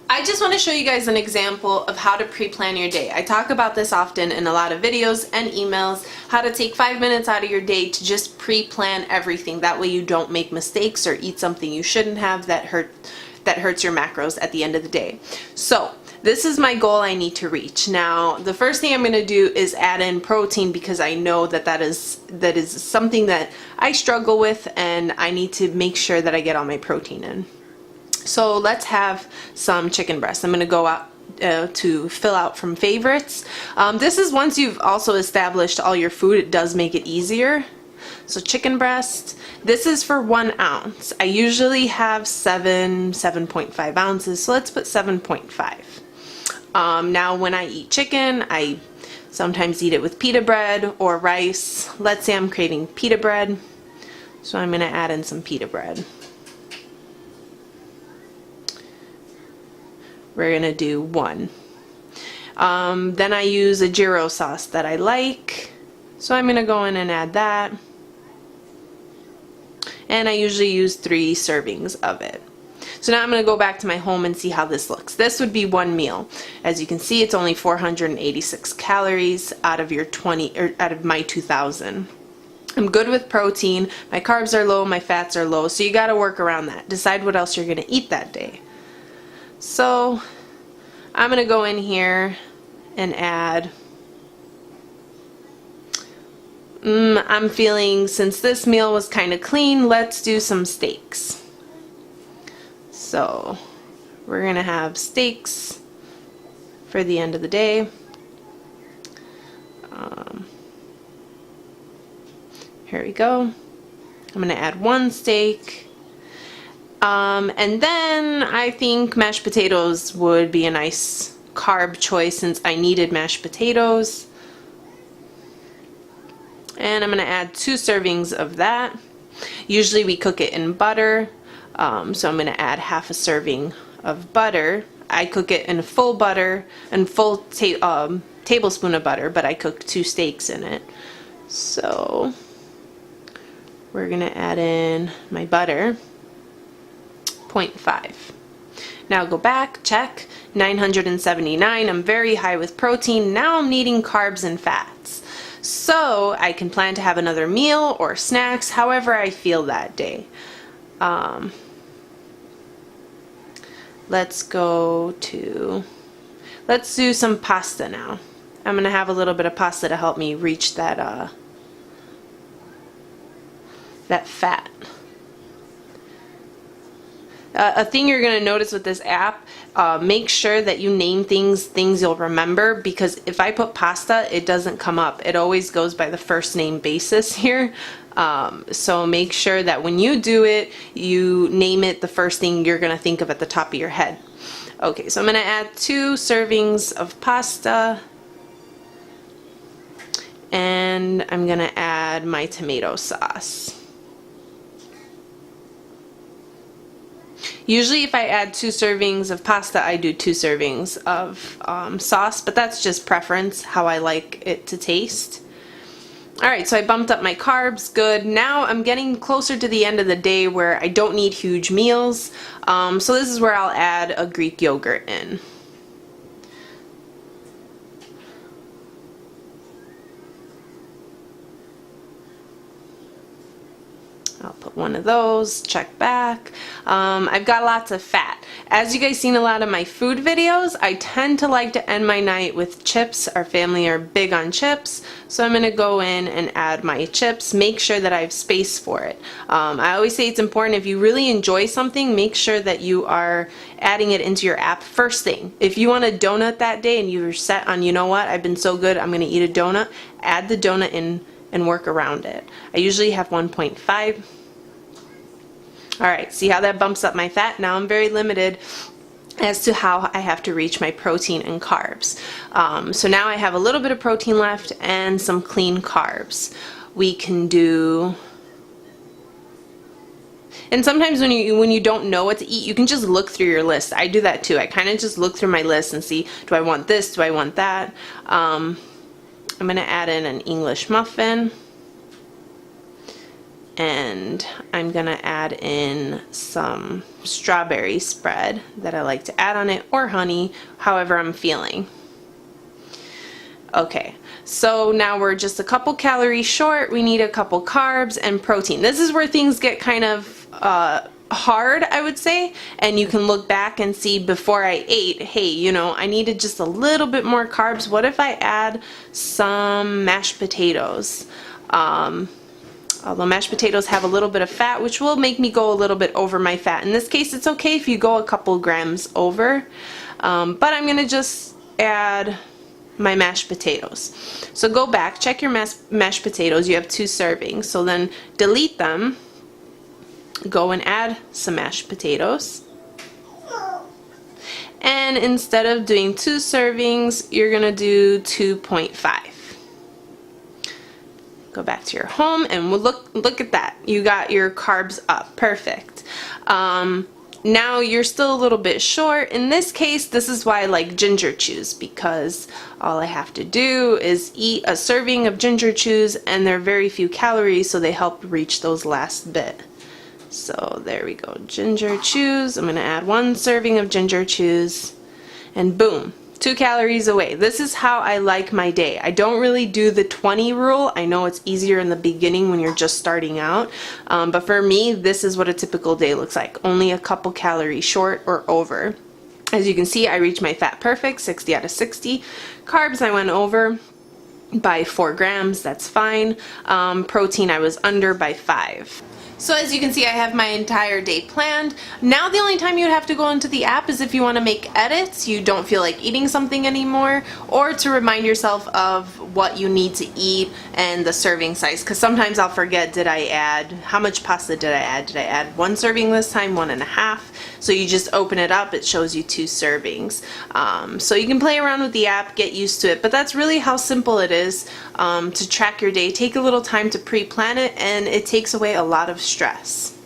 I just want to show you guys an example of how to pre-plan your day. I talk about this often in a lot of videos and emails, how to take 5 minutes out of your day to just pre-plan everything. That way you don't make mistakes or eat something you shouldn't have that hurts your macros at the end of the day. So this is my goal I need to reach. Now, the first thing I'm going to do is add in protein because I know that is something that I struggle with, and I need to make sure that I get all my protein in. So let's have some chicken breast. I'm going to go out to fill out from favorites. This is once you've also established all your food, it does make it easier. So chicken breast, this is for 1 ounce. I usually have 7.5 ounces, so let's put 7.5. Now when I eat chicken, I sometimes eat it with pita bread or rice. Let's say I'm craving pita bread, so I'm going to add in some pita bread. We're going to do 1. Then I use a gyro sauce that I like, so I'm going to go in and add that. And I usually use 3 servings of it. So now I'm going to go back to my home and see how this looks. This would be 1 meal. As you can see, it's only 486 calories out of your out of my 2,000. I'm good with protein. My carbs are low, my fats are low, so you got to work around that. Decide what else you're going to eat that day. So I'm going to go in here and add, I'm feeling, since this meal was kind of clean, let's do some steaks. So we're going to have steaks for the end of the day. Here we go. I'm going to add 1 steak. And then I think mashed potatoes would be a nice carb choice since I needed mashed potatoes. And I'm going to add 2 servings of that. Usually we cook it in butter, so I'm going to add half a serving of butter. I cook it in full butter and full tablespoon of butter, but I cook 2 steaks in it. So we're going to add in my butter. 0.5. Now go back, check, 979. I'm very high with protein. Now I'm needing carbs and fats. So I can plan to have another meal or snacks, however I feel that day. Let's do some pasta now. I'm going to have a little bit of pasta to help me reach that fat. A thing you're going to notice with this app, make sure that you name things you'll remember, because if I put pasta, it doesn't come up. It always goes by the first name basis here. So make sure that when you do it, you name it the first thing you're going to think of at the top of your head. Okay, so I'm going to add 2 servings of pasta. And I'm going to add my tomato sauce. Usually if I add 2 servings of pasta, I do 2 servings of sauce, but that's just preference, how I like it to taste. Alright, so I bumped up my carbs, good. Now I'm getting closer to the end of the day where I don't need huge meals, so this is where I'll add a Greek yogurt in. I'll put 1 of those, check back. I've got lots of fat. As you guys seen a lot of my food videos, I tend to like to end my night with chips. Our family are big on chips, so I'm going to go in and add my chips. Make sure that I have space for it. I always say it's important, if you really enjoy something, make sure that you are adding it into your app first thing. If you want a donut that day and you're set on, you know what, I've been so good, I'm going to eat a donut, add the donut in and work around it. I usually have 1.5. Alright, see how that bumps up my fat? Now I'm very limited as to how I have to reach my protein and carbs. So now I have a little bit of protein left and some clean carbs. We can do... And sometimes when you don't know what to eat, you can just look through your list. I do that too. I kind of just look through my list and see, do I want this? Do I want that? I'm going to add in an English muffin. and I'm gonna add in some strawberry spread that I like to add on it, or honey, however I'm feeling. Okay, so now we're just a couple calories short. We need a couple carbs and protein. This is where things get kind of hard, I would say, and you can look back and see before I ate, hey, you know, I needed just a little bit more carbs. What if I add some mashed potatoes? Although mashed potatoes have a little bit of fat, which will make me go a little bit over my fat. In this case, it's okay if you go a couple grams over, but I'm gonna just add my mashed potatoes. So go back, check your mashed potatoes. You have 2 servings, so then delete them, go and add some mashed potatoes, and instead of doing 2 servings, you're gonna do 2.5. Go back to your home and we'll look at that. You got your carbs up. Perfect. Now you're still a little bit short. In this case, this is why I like ginger chews, because all I have to do is eat a serving of ginger chews and they're very few calories, so they help reach those last bit. So there we go, ginger chews. I'm gonna add 1 serving of ginger chews and boom, 2 calories away. This is how I like my day. I don't really do the 20 rule. I know it's easier in the beginning when you're just starting out, but for me, this is what a typical day looks like. Only a couple calories short or over. As you can see, I reached my fat perfect, 60 out of 60. Carbs, I went over by 4 grams, that's fine. Protein, I was under by 5. So as you can see, I have my entire day planned. Now the only time you would have to go into the app is if you want to make edits, you don't feel like eating something anymore, or to remind yourself of what you need to eat and the serving size. Because sometimes I'll forget, how much pasta did I add? Did I add 1 serving this time, 1.5? So you just open it up, it shows you 2 servings. So you can play around with the app, get used to it, but that's really how simple it is to track your day. Take a little time to pre-plan it, and it takes away a lot of stress.